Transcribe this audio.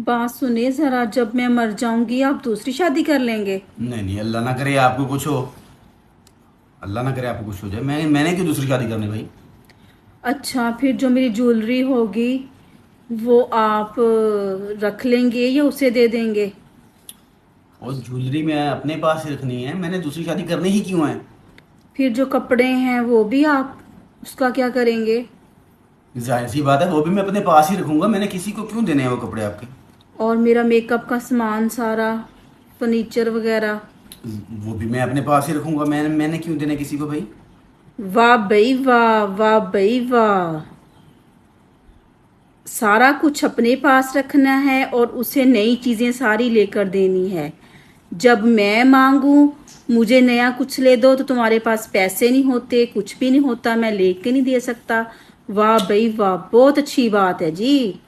बात सुनिए जरा, जब मैं मर जाऊंगी आप दूसरी शादी कर लेंगे? नहीं नहीं, अल्लाह ना करे आपको कुछ हो। अल्लाह ना करे आपको कुछ हो जाए। मैंने क्यों दूसरी शादी करनी भाई। अच्छा, फिर जो मेरी ज्वेलरी होगी वो आप रख लेंगे या उसे दे देंगे? और ज्वेलरी मैं अपने पास ही रखनी है, मैंने दूसरी शादी करनी ही क्यों है। फिर जो कपड़े हैं वो भी आप उसका क्या करेंगे? जाहिर सी बात है, वो भी मैं अपने पास ही रखूंगा। मैंने किसी को क्यों देने हैं वो कपड़े आपके। और मेरा मेकअप का सामान सारा, फर्नीचर वगैरह? वो भी मैं अपने पास ही रखूंगा। मैंने क्यों देने किसी को भाई। वाह भाई वाह, वाह भाई वाह। सारा कुछ अपने पास रखना है और उसे नई चीजें सारी लेकर देनी है। जब मैं मांगू मुझे नया कुछ ले दो तो तुम्हारे पास पैसे नहीं होते, कुछ भी नहीं होता, मैं लेके नहीं दे सकता। वाह भाई वाह, बहुत अच्छी बात है जी।